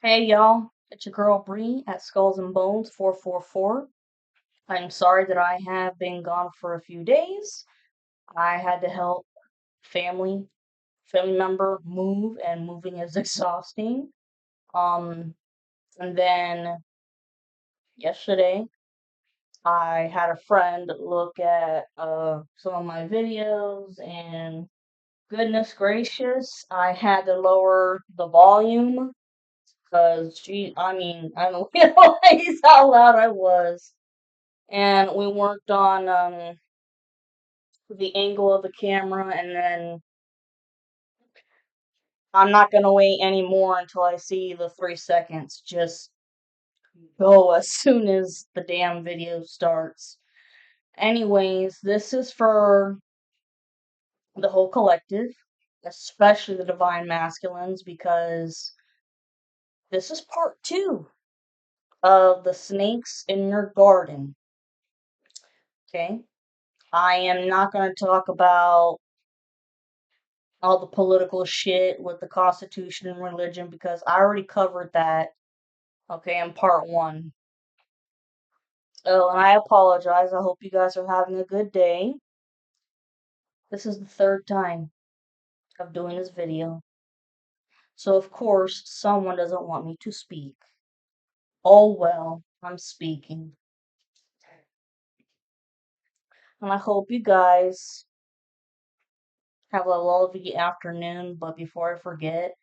Hey y'all, it's your girl Bree at Skulls and Bones 444. I'm sorry that I have been gone for a few days. I had to help family family member move, and moving is exhausting. Um and then yesterday I had a friend look at some of my videos, and goodness gracious, I had to lower the volume because I don't realize how loud I was. And we worked on the angle of the camera, and then I'm not gonna wait anymore until I see the 3 seconds just go as soon as the damn video starts. Anyways, this is for the whole collective, especially the divine masculines, because this is part two of the snakes in your garden. Okay, I am not going to talk about all the political shit with the Constitution and religion because I already covered that, okay, in part one. Oh, and I apologize. I hope you guys are having a good day. This is the third time of doing this video. So, of course, someone doesn't want me to speak. Oh well, I'm speaking. And I hope you guys have a lovely afternoon. But before I forget,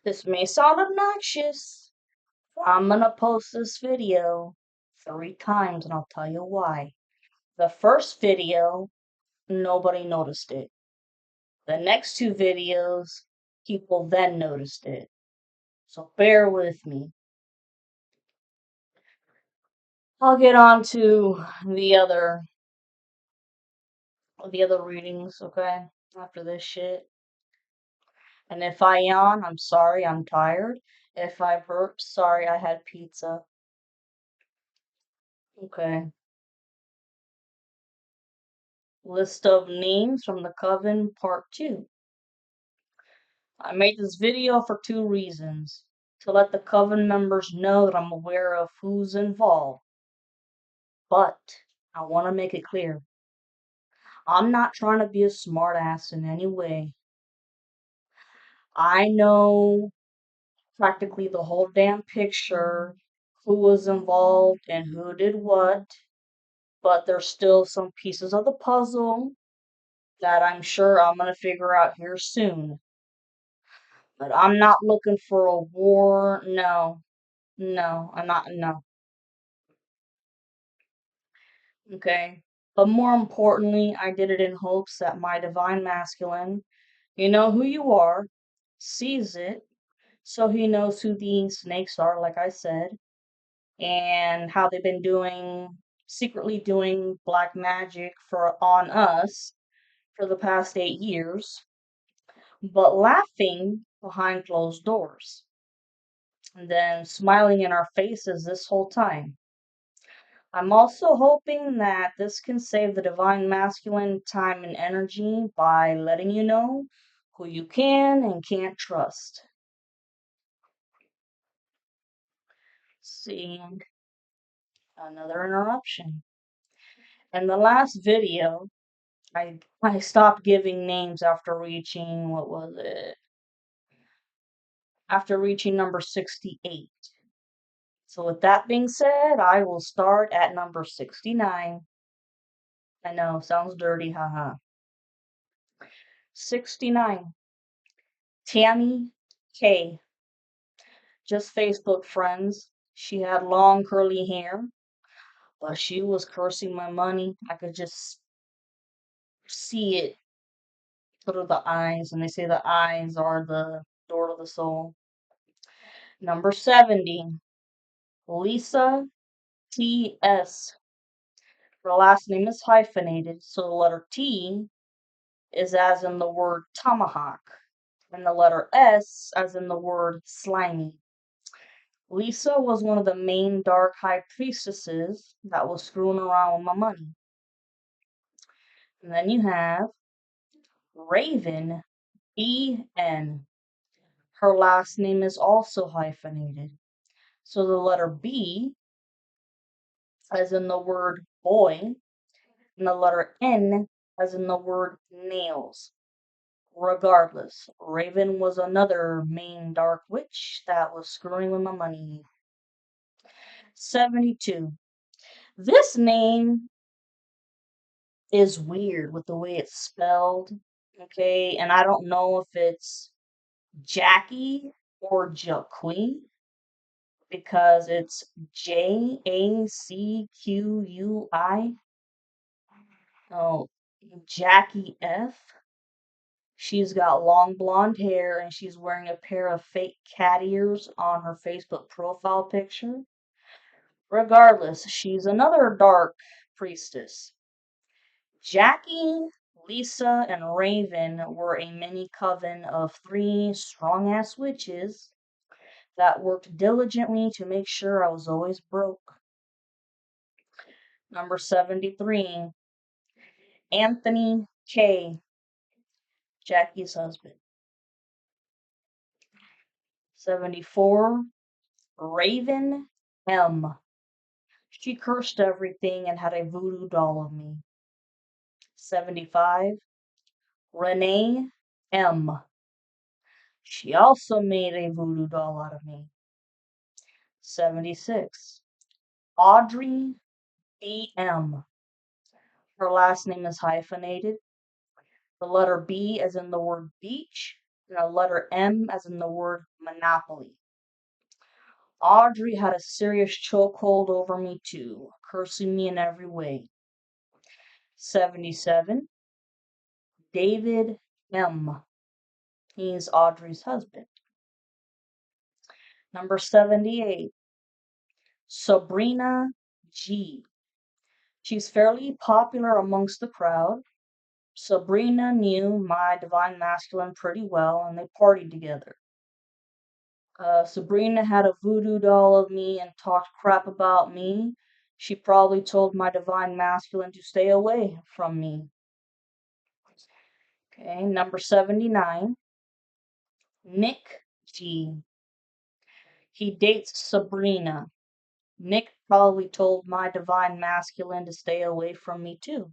this may sound obnoxious. I'm gonna post this video 3 times, and I'll tell you why. The first video, nobody noticed it. The next two videos, people then noticed it. So bear with me. I'll get on to the other readings, okay? After this shit. And if I yawn, I'm sorry, I'm tired. If I burp, sorry, I had pizza. Okay. List of names from the coven, part 2. I made this video for 2 reasons. To let the coven members know that I'm aware of who's involved. But I want to make it clear. I'm not trying to be a smartass in any way. I know practically the whole damn picture, who was involved and who did what, but there's still some pieces of the puzzle that I'm sure I'm going to figure out here soon. But I'm not looking for a war. No, no, I'm not. No. Okay. But more importantly, I did it in hopes that my divine masculine, you know who you are, sees it, so he knows who these snakes are, like I said, and how they've been secretly doing black magic on us for the past 8 years, but laughing behind closed doors, and then smiling in our faces this whole time. I'm also hoping that this can save the divine masculine time and energy by letting you know who you can and can't trust. Seeing another interruption. In the last video, I stopped giving names after reaching, what was it? After reaching number 68. So with that being said, I will start at number 69. I know, sounds dirty, haha. 69. Tammy K. Just Facebook friends. She had long curly hair, but she was cursing my money. I could just see it through the eyes, and they say the eyes are the door to the soul. Number 70, Lisa T.S. Her last name is hyphenated, so the letter T is as in the word tomahawk, and the letter S as in the word slimy. Lisa was one of the main dark high priestesses that was screwing around with my money. And then you have Raven E.N. Her last name is also hyphenated. So the letter B, as in the word boy, and the letter N, as in the word nails. Regardless, Raven was another main dark witch that was screwing with my money. 72. This name is weird with the way it's spelled. Okay, and I don't know if it's Jackie or Jacqui because it's Jacqui. Oh, Jackie F. She's got long blonde hair and she's wearing a pair of fake cat ears on her Facebook profile picture. Regardless, she's another dark priestess. Jackie, Lisa, and Raven were a mini coven of 3 strong ass witches that worked diligently to make sure I was always broke. Number 73, Anthony K., Jackie's husband. 74, Raven M. She cursed everything and had a voodoo doll of me. 75, Renee M. She also made a voodoo doll out of me. 76, Audrey B.M. Her last name is hyphenated. The letter B as in the word beach, and a letter M as in the word monopoly. Audrey had a serious chokehold over me too, cursing me in every way. 77, David M. He's Audrey's husband. Number 78, Sabrina G. She's fairly popular amongst the crowd. Sabrina knew my divine masculine pretty well, and they partied together. Sabrina had a voodoo doll of me and talked crap about me. She probably told my divine masculine to stay away from me. Okay, number 79, Nick G. He dates Sabrina. Nick probably told my divine masculine to stay away from me too.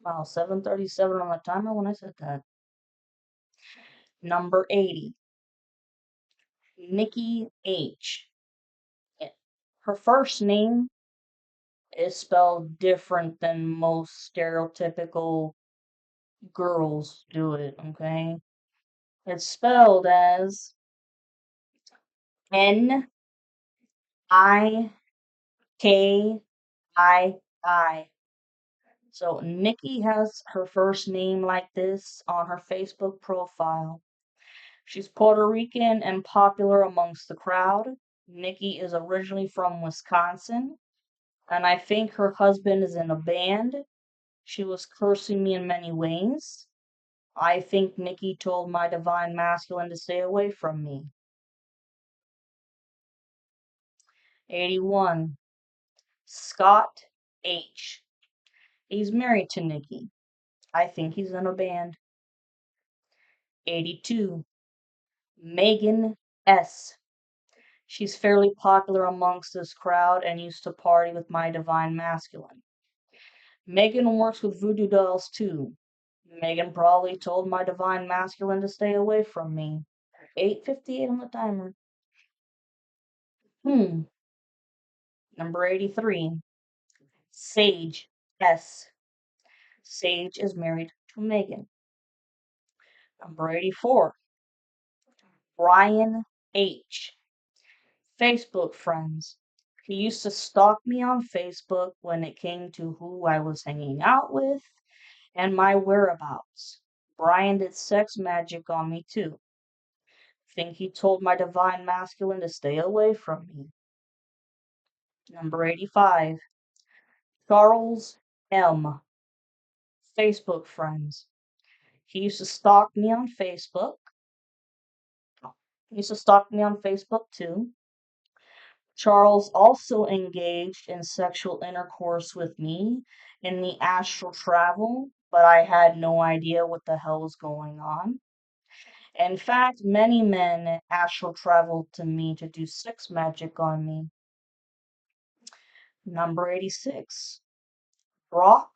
Wow, 7:37 on the timer when I said that. Number 80, Nikki H. Her first name is spelled different than most stereotypical girls do it, okay? It's spelled as Nikii. So Nikki has her first name like this on her Facebook profile. She's Puerto Rican and popular amongst the crowd. Nikki is originally from Wisconsin, and I think her husband is in a band. She was cursing me in many ways. I think Nikki told my divine masculine to stay away from me. 81, Scott H. He's married to Nikki. I think he's in a band. 82, Megan S. She's fairly popular amongst this crowd and used to party with my divine masculine. Megan works with voodoo dolls too. Megan probably told my divine masculine to stay away from me. 8:58 on the timer. Number 83, Sage S. Sage is married to Megan. Number 84, Brian H. Facebook friends. He used to stalk me on Facebook when it came to who I was hanging out with and my whereabouts. Brian did sex magic on me too. Think he told my divine masculine to stay away from me. Number 85, Charles M. Facebook friends. He used to stalk me on Facebook. He used to stalk me on Facebook too. Charles also engaged in sexual intercourse with me in the astral travel, but I had no idea what the hell was going on. In fact, many men astral traveled to me to do sex magic on me. Number 86, Brock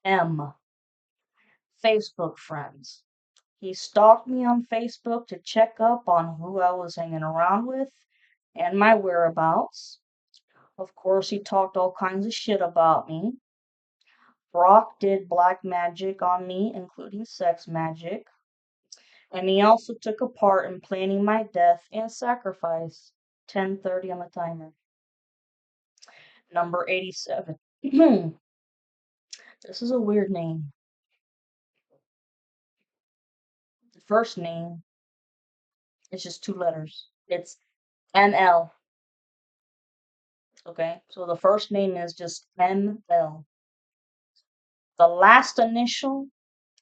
M. Facebook friends. He stalked me on Facebook to check up on who I was hanging around with and my whereabouts. Of course, he talked all kinds of shit about me. Brock did black magic on me, including sex magic, and he also took a part in planning my death and sacrifice. 10:30 on the timer. Number 87. This is a weird name. The first name is just two letters. It's NL. Okay, so the first name is just NL. The last initial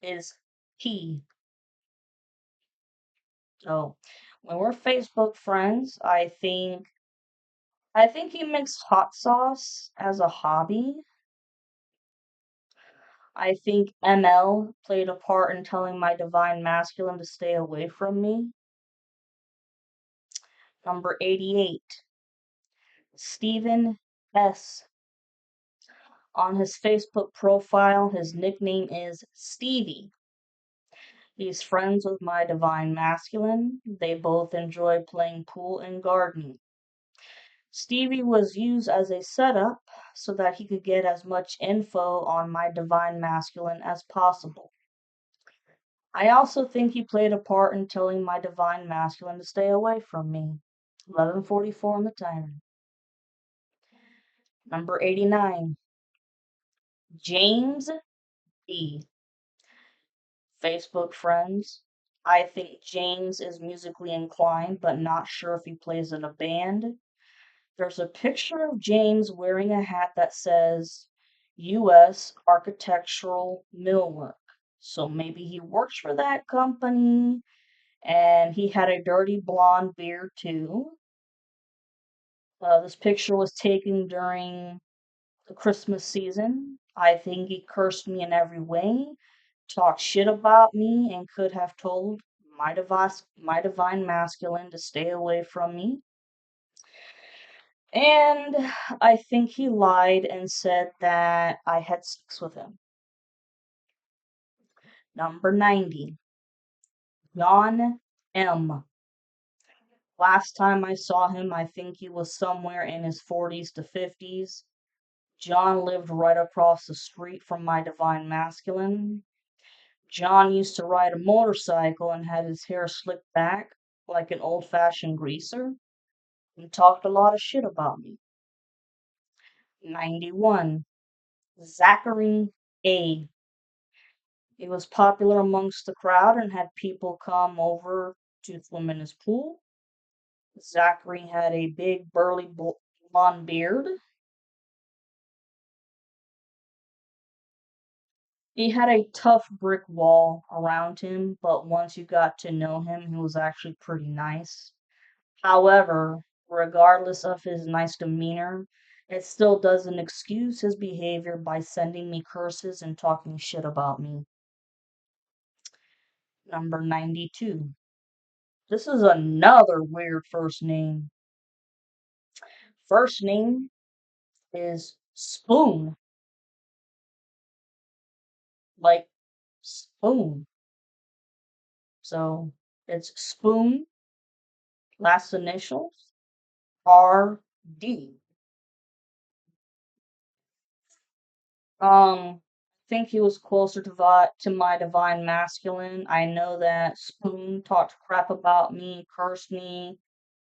is P. So when we're Facebook friends, I think he makes hot sauce as a hobby. I think ML played a part in telling my divine masculine to stay away from me. Number 88, Stephen S. On his Facebook profile, his nickname is Stevie. He's friends with my divine masculine. They both enjoy playing pool and gardening. Stevie was used as a setup so that he could get as much info on my divine masculine as possible. I also think he played a part in telling my divine masculine to stay away from me. 11:44 on the timer. Number 89, James B. Facebook friends. I think James is musically inclined, but not sure if he plays in a band. There's a picture of James wearing a hat that says U.S. Architectural Millwork. So maybe he works for that company, and he had a dirty blonde beard too. This picture was taken during the Christmas season. I think he cursed me in every way, talked shit about me, and could have told my divine masculine to stay away from me. And I think he lied and said that I had sex with him. Number 90, John M. Last time I saw him, I think he was somewhere in his 40s to 50s. John lived right across the street from my divine masculine. John used to ride a motorcycle and had his hair slicked back like an old-fashioned greaser and talked a lot of shit about me. 91, Zachary A. He was popular amongst the crowd and had people come over to swim in his pool. Zachary had a big, burly blonde beard. He had a tough brick wall around him, but once you got to know him, he was actually pretty nice. However, regardless of his nice demeanor, it still doesn't excuse his behavior by sending me curses and talking shit about me. Number 92. This is another weird first name. First name is Spoon, like spoon. So it's Spoon, last initials, RD. I think he was closer to my divine masculine. I know that Spoon talked crap about me, cursed me,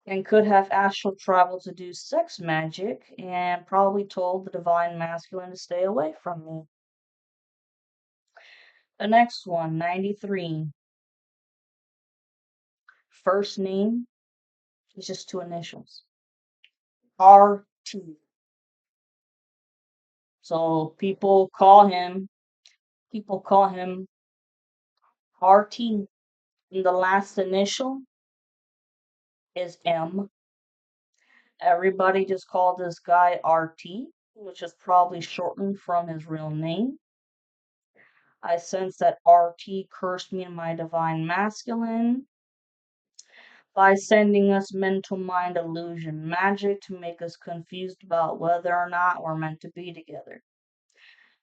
and could have astral traveled to do sex magic, and probably told the divine masculine to stay away from me. The next one, 93. First name is just two initials. RT. So people call him RT. And the last initial is M. Everybody just called this guy RT, which is probably shortened from his real name. I sense that RT cursed me in my divine masculine. by sending us mental mind illusion magic to make us confused about whether or not we're meant to be together.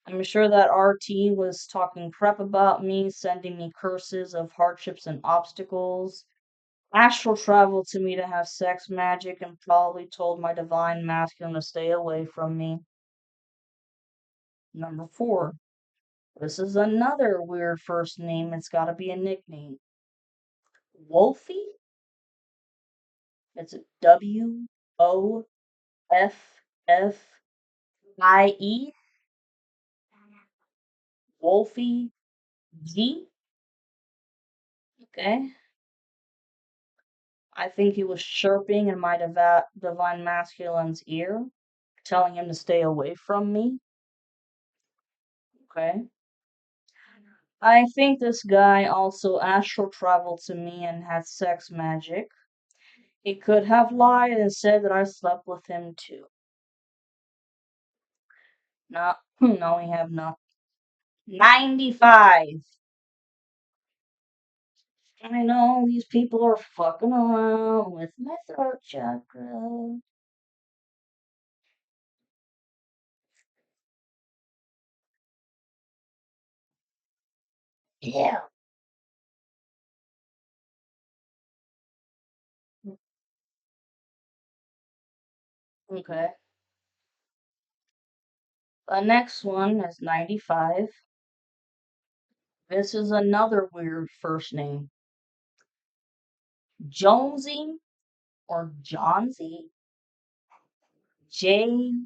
I'm sure that RT was talking crap about me, sending me curses of hardships and obstacles. Astral traveled to me to have sex magic and probably told my divine masculine to stay away from me. Number 4. This is another weird first name. It's gotta be a nickname. Wolfie? It's WOFFIE? Wolfie G? Okay. I think he was chirping in my divine masculine's ear, telling him to stay away from me. Okay. I think this guy also astral traveled to me and had sex magic. He could have lied and said that I slept with him too. No, no, we have not. 95. I know these people are fucking around with my throat chakra. Yeah. Okay. The next one is 95. This is another weird first name. Jonesy or Johnsy? Jonzey?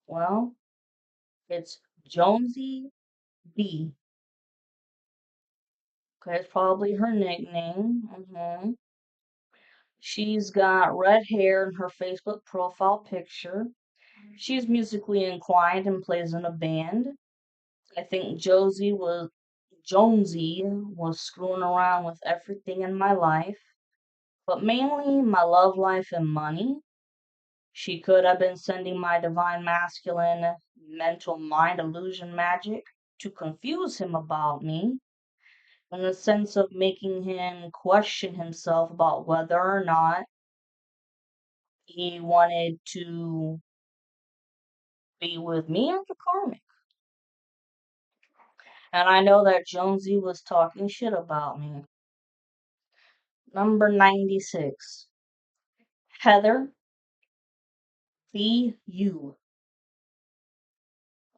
Well, it's Jonesy B. Okay, it's probably her nickname. She's got red hair in her Facebook profile picture. She's musically inclined and plays in a band. I think Jonesy was screwing around with everything in my life, but mainly my love life and money. She could have been sending my divine masculine mental mind illusion magic to confuse him about me, in the sense of making him question himself about whether or not he wanted to be with me or the karmic. And I know that Jonesy was talking shit about me. Number 96. Heather B.U.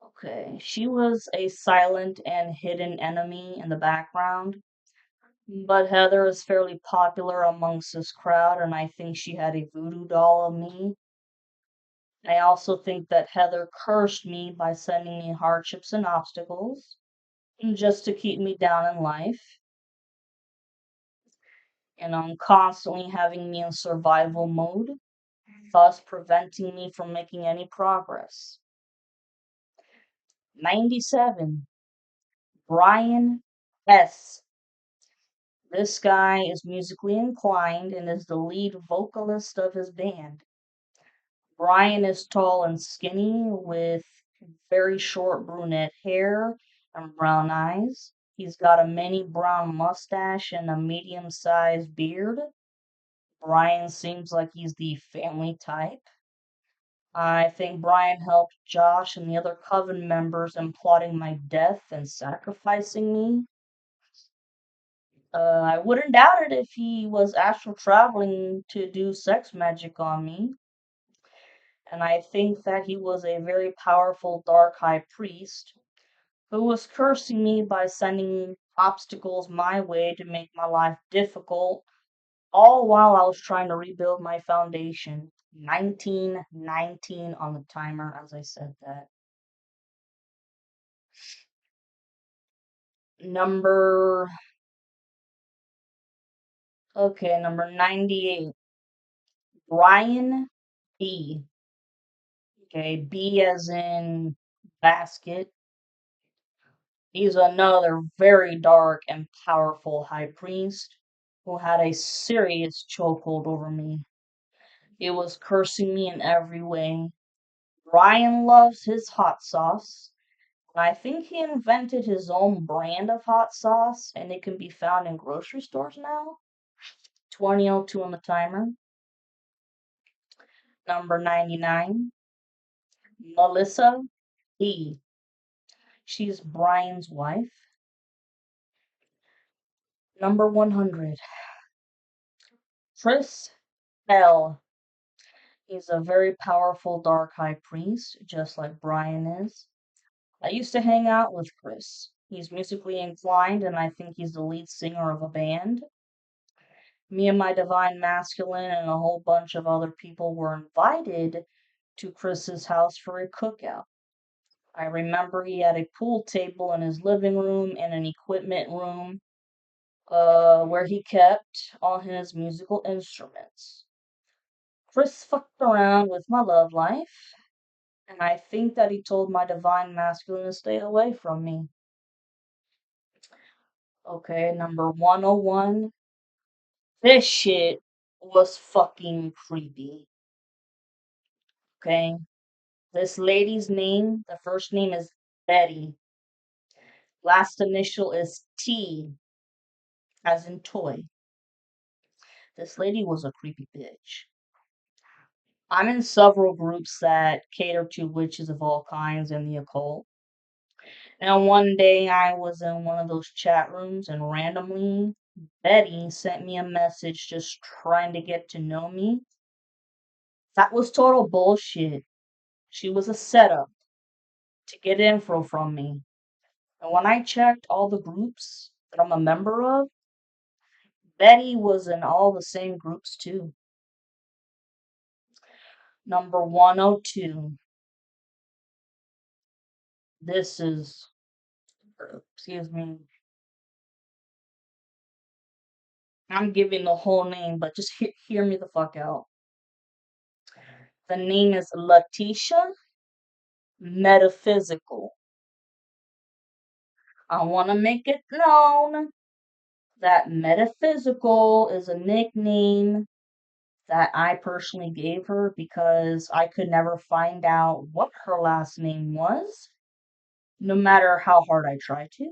Okay, she was a silent and hidden enemy in the background, but Heather is fairly popular amongst this crowd, and I think she had a voodoo doll of me. I also think that Heather cursed me by sending me hardships and obstacles, just to keep me down in life, and constantly having me in survival mode, thus preventing me from making any progress. 97. Brian S. This guy is musically inclined and is the lead vocalist of his band. Brian is tall and skinny with very short brunette hair and brown eyes. He's got a mini brown mustache and a medium sized beard. Brian seems like he's the family type. I think Brian helped Josh and the other coven members in plotting my death and sacrificing me. I wouldn't doubt it if he was astral traveling to do sex magic on me. And I think that he was a very powerful dark high priest who was cursing me by sending obstacles my way to make my life difficult, all while I was trying to rebuild my foundation. 1919 on the timer as I said that. Number, okay, number 98. Brian B. Okay, B as in basket. He's another very dark and powerful high priest who had a serious chokehold over me. It was cursing me in every way. Brian loves his hot sauce. I think he invented his own brand of hot sauce, and it can be found in grocery stores now. 2002 on the timer. Number 99, Melissa E. She's Brian's wife. Number 100, Chris L. He's a very powerful dark high priest, just like Brian is. I used to hang out with Chris. He's musically inclined, and I think he's the lead singer of a band. Me and my divine masculine and a whole bunch of other people were invited to Chris's house for a cookout. I remember he had a pool table in his living room and an equipment room where he kept all his musical instruments. Chris fucked around with my love life, and I think that he told my divine masculine to stay away from me. Okay, number 101. This shit was fucking creepy. Okay, this lady's name, the first name is Betty. Last initial is T, as in toy. This lady was a creepy bitch. I'm in several groups that cater to witches of all kinds and the occult. And one day I was in one of those chat rooms and randomly Betty sent me a message just trying to get to know me. That was total bullshit. She was a setup to get info from me. And when I checked all the groups that I'm a member of, Betty was in all the same groups too. Number 102. This is, excuse me, I'm giving the whole name, but just hear me the fuck out. The name is Letitia Metaphysical. I want to make it known that Metaphysical is a nickname that I personally gave her because I could never find out what her last name was, no matter how hard I tried to.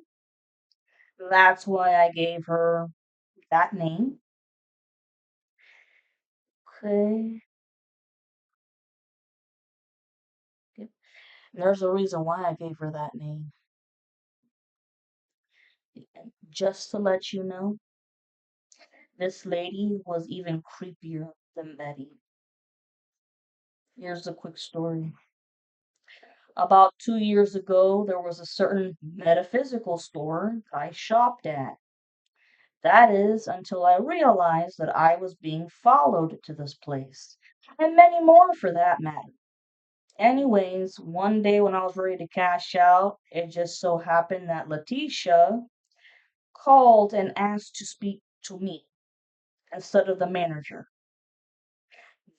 That's why I gave her that name. Okay. There's a reason why I gave her that name. Just to let you know, this lady was even creepier than Betty. Here's a quick story. About 2 years ago, there was a certain metaphysical store I shopped at. That is, until I realized that I was being followed to this place, and many more for that matter. Anyways, one day when I was ready to cash out, it just so happened that Letitia called and asked to speak to me instead of the manager.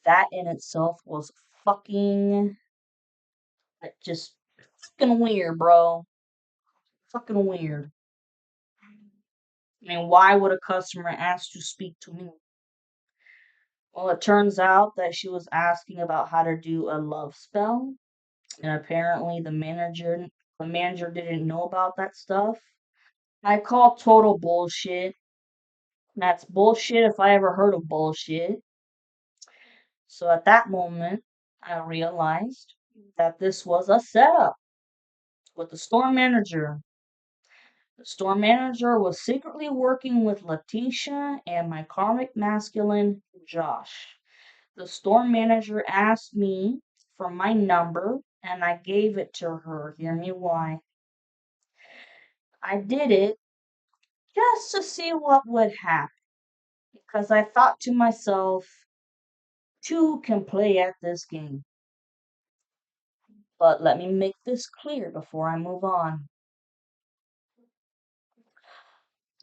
That in itself was fucking just fucking weird, bro. Fucking weird. I mean, why would a customer ask to speak to me? Well, it turns out that she was asking about how to do a love spell, and apparently the manager didn't know about that stuff. I call total bullshit. That's bullshit if I ever heard of bullshit. So at that moment, I realized that this was a setup with the store manager. The store manager was secretly working with Letitia and my karmic masculine, Josh. The store manager asked me for my number and I gave it to her. Hear me why. I did it just to see what would happen because I thought to myself, two can play at this game. But let me make this clear before I move on.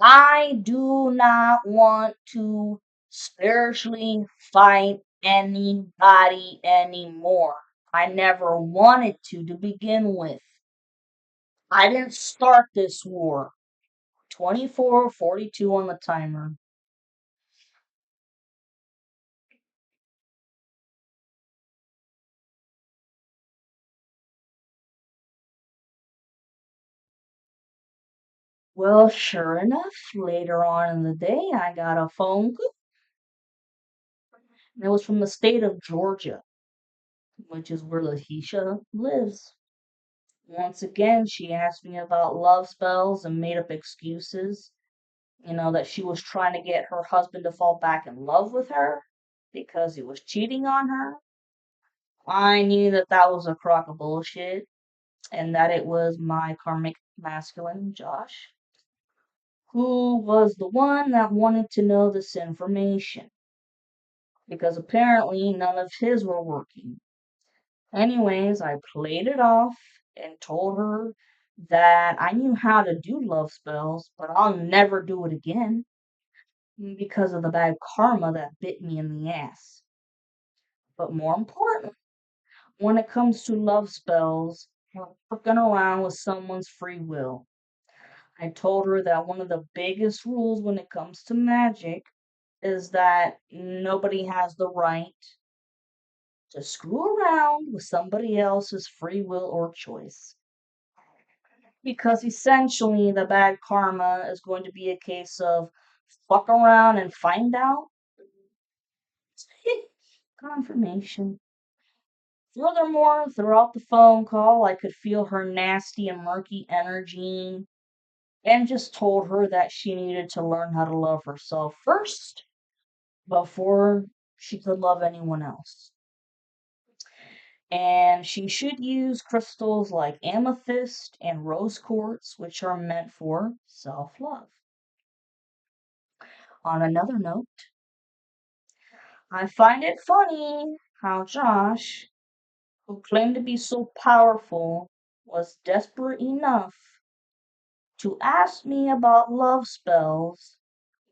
I do not want to spiritually fight anybody anymore. I never wanted to begin with. I didn't start this war. 24:42 on the timer. Well, sure enough, later on in the day, I got a phone call. And it was from the state of Georgia, which is where Letitia lives. Once again, she asked me about love spells and made up excuses. That she was trying to get her husband to fall back in love with her because he was cheating on her. I knew that that was a crock of bullshit and that it was my karmic masculine, Josh, who was the one that wanted to know this information because apparently none of his were working. Anyways, I played it off and told her that I knew how to do love spells, but I'll never do it again because of the bad karma that bit me in the ass. But more important, when it comes to love spells, we're fucking around with someone's free will. I told her that one of the biggest rules when it comes to magic is that nobody has the right to screw around with somebody else's free will or choice. Because essentially, the bad karma is going to be a case of fuck around and find out. Confirmation. Furthermore, throughout the phone call, I could feel her nasty and murky energy and just told her that she needed to learn how to love herself first before she could love anyone else. And she should use crystals like amethyst and rose quartz, which are meant for self love. On another note, I find it funny how Josh, who claimed to be so powerful, was desperate enough to ask me about love spells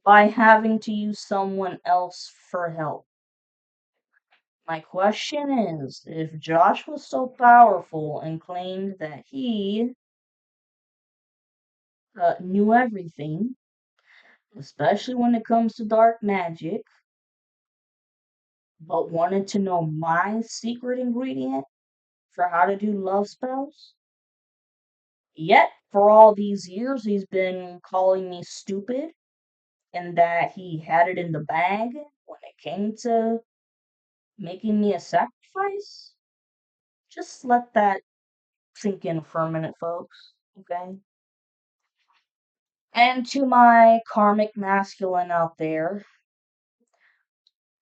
by having to use someone else for help. My question is, if Josh was so powerful and claimed that he knew everything, especially when it comes to dark magic, but wanted to know my secret ingredient for how to do love spells, yet for all these years he's been calling me stupid and that he had it in the bag when it came to making me a sacrifice. Just let that sink in for a minute, folks. Okay? And to my karmic masculine out there,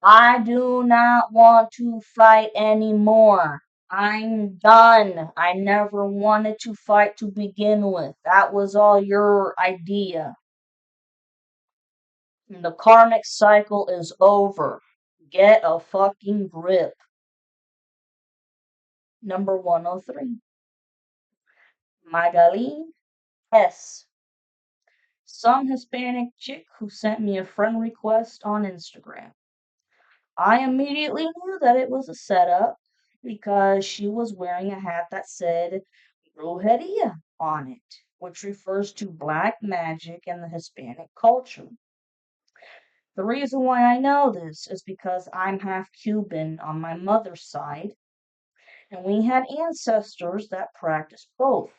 I do not want to fight anymore. I'm done. I never wanted to fight to begin with. That was all your idea. The karmic cycle is over. Get a fucking grip. Number 103. Magali S. Some Hispanic chick who sent me a friend request on Instagram. I immediately knew that it was a setup because she was wearing a hat that said brujeria on it, which refers to black magic and the Hispanic culture. The reason why I know this is because I'm half Cuban on my mother's side, and we had ancestors that practiced both.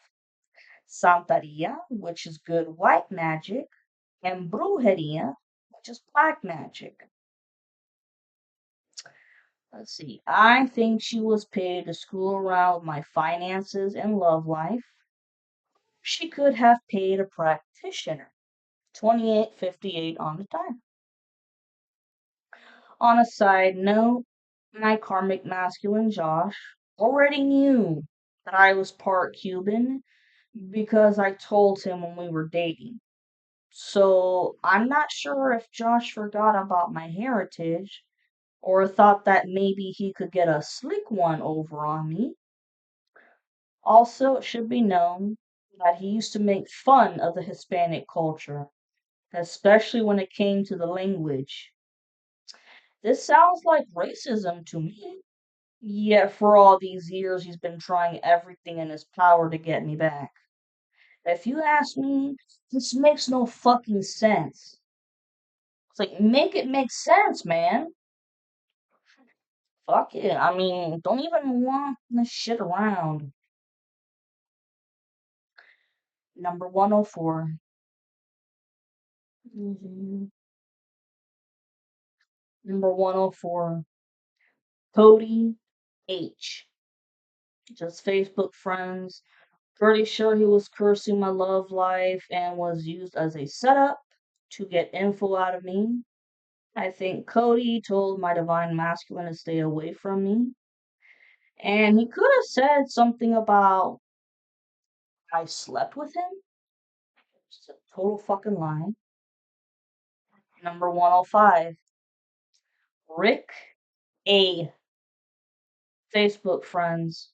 Santeria, which is good white magic, and brujeria, which is black magic. Let's see. I think she was paid to screw around with my finances and love life. She could have paid a practitioner. 28.58 on the dime. On a side note, my karmic masculine Josh already knew that I was part Cuban because I told him when we were dating. So I'm not sure if Josh forgot about my heritage or thought that maybe he could get a slick one over on me. Also, it should be known that he used to make fun of the Hispanic culture, especially when it came to the language. This sounds like racism to me. Yet for all these years, he's been trying everything in his power to get me back. If you ask me, this makes no fucking sense. It's like, make it make sense, man. Fuck it. I mean, don't even want this shit around. Number 104. Number 104, Cody H. Just Facebook friends. Pretty sure he was cursing my love life and was used as a setup to get info out of me. I think Cody told my divine masculine to stay away from me. And he could have said something about I slept with him. It's a total fucking lie. Number 105, Rick A. Facebook friends.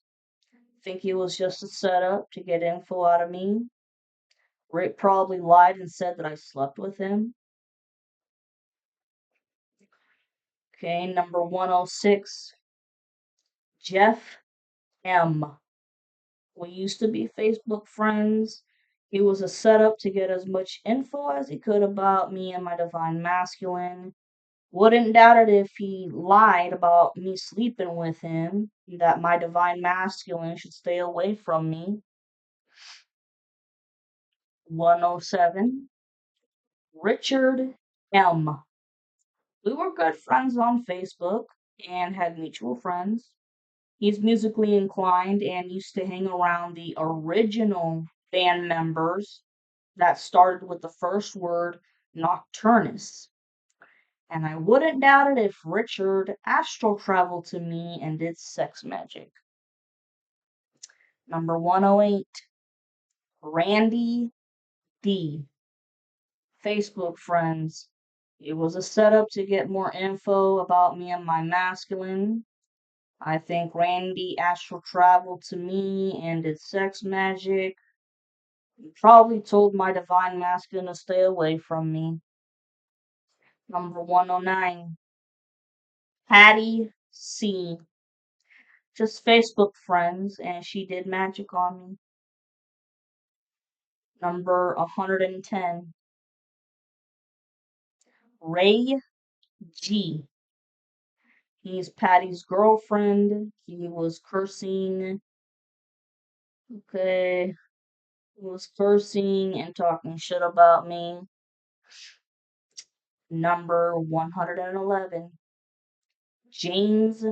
Think it was just a setup to get info out of me. Rick probably lied and said that I slept with him. Okay, number 106, Jeff M. We used to be Facebook friends. It was a setup to get as much info as he could about me and my divine masculine. Wouldn't doubt it if he lied about me sleeping with him, that my divine masculine should stay away from me. 107, Richard M. We were good friends on Facebook and had mutual friends. He's musically inclined and used to hang around the original band members that started with the first word Nocturnus. And I wouldn't doubt it if Richard astral traveled to me and did sex magic. Number 108, Randy D. Facebook friends. It was a setup to get more info about me and my masculine. I think Randy astral traveled to me and did sex magic. He probably told my divine masculine to stay away from me. Number 109, Patty C. Just Facebook friends, and she did magic on me. Number 110, Ray G. He's Patty's girlfriend. He was cursing. Okay. He was cursing and talking shit about me. Number 111, James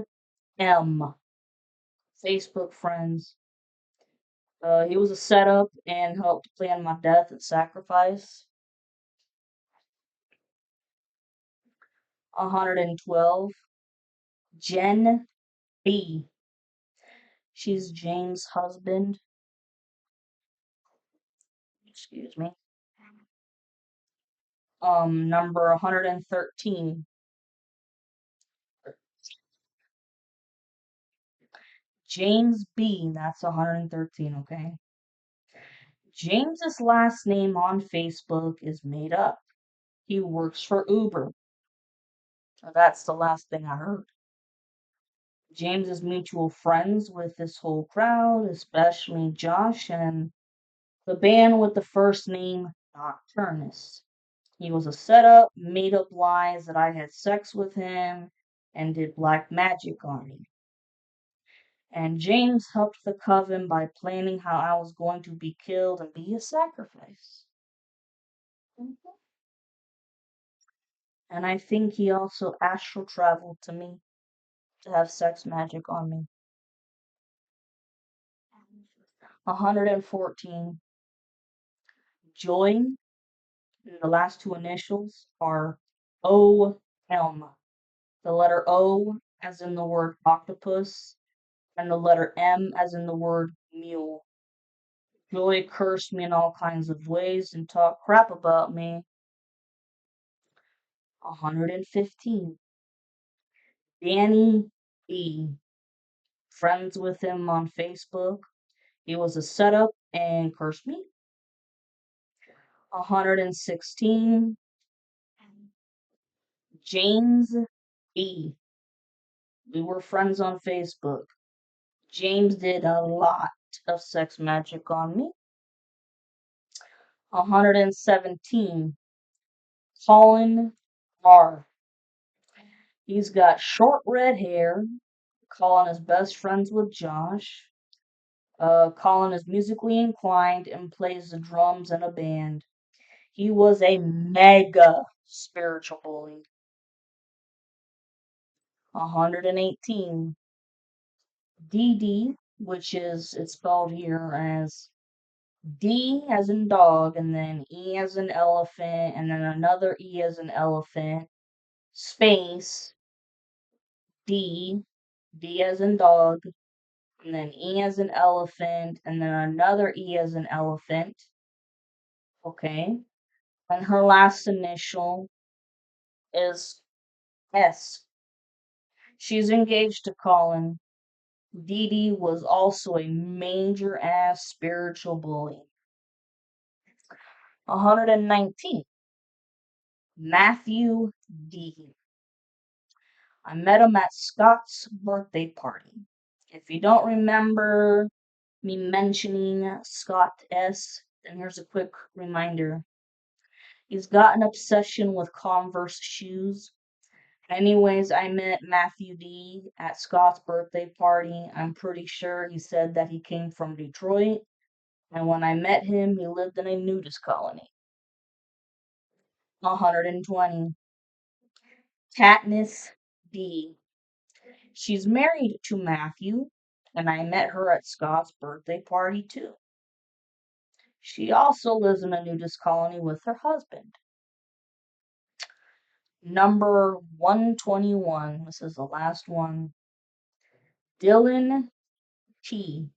M. Facebook friends. He was a setup and helped plan my death and sacrifice. 112, Jen B. She's James' husband. Excuse me. Number 113, James B. That's 113, okay? James's last name on Facebook is made up. He works for Uber. That's the last thing I heard. James is mutual friends with this whole crowd, especially Josh and the band with the first name Nocturnus. He was a setup, made up lies that I had sex with him and did black magic on me. And James helped the coven by planning how I was going to be killed and be a sacrifice. Mhm. And I think he also astral traveled to me to have sex magic on me. 114, Joy. The last two initials are OM. The letter O as in the word octopus, and the letter M as in the word mule. Joy cursed me in all kinds of ways and talked crap about me. 115, Danny B. Friends with him on Facebook. He was a setup and cursed me. 116, James B. We were friends on Facebook. James did a lot of sex magic on me. 117, Colin R. He's got short red hair. Colin is best friends with Josh. Colin is musically inclined and plays the drums in a band. He was a mega spiritual bully. 118. DD, which is it's spelled here as D as in dog, and then E as in elephant, and then another E as in elephant, space, D, D as in dog, and then E as in elephant, and then another E as in elephant. Okay. And her last initial is S. She's engaged to Colin. Dee Dee was also a major ass spiritual bully. 119. Matthew D. I met him at Scott's birthday party. If you don't remember me mentioning Scott S., then here's a quick reminder. He's got an obsession with Converse shoes. Anyways, I met Matthew D. at Scott's birthday party. I'm pretty sure he said that he came from Detroit. And when I met him, he lived in a nudist colony. 120. Katniss D. She's married to Matthew, and I met her at Scott's birthday party too. She also lives in a nudist colony with her husband. Number 121. This is the last one. Dylan T.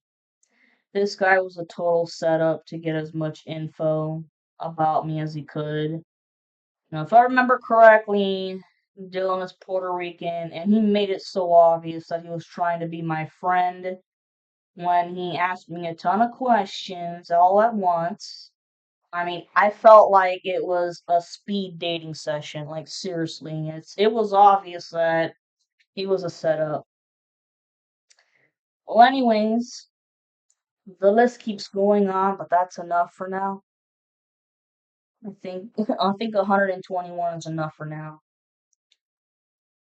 This guy was a total setup to get as much info about me as he could. Now, if I remember correctly, Dylan is Puerto Rican, and he made it so obvious that he was trying to be my friend when he asked me a ton of questions all at once. I mean, I felt like it was a speed dating session. Like seriously, it was obvious that he was a setup. Well, anyways, the list keeps going on, but that's enough for now. I think 121 is enough for now.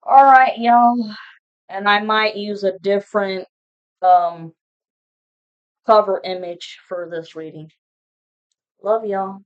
All right, y'all, and I might use a different um cover image for this reading. Love y'all.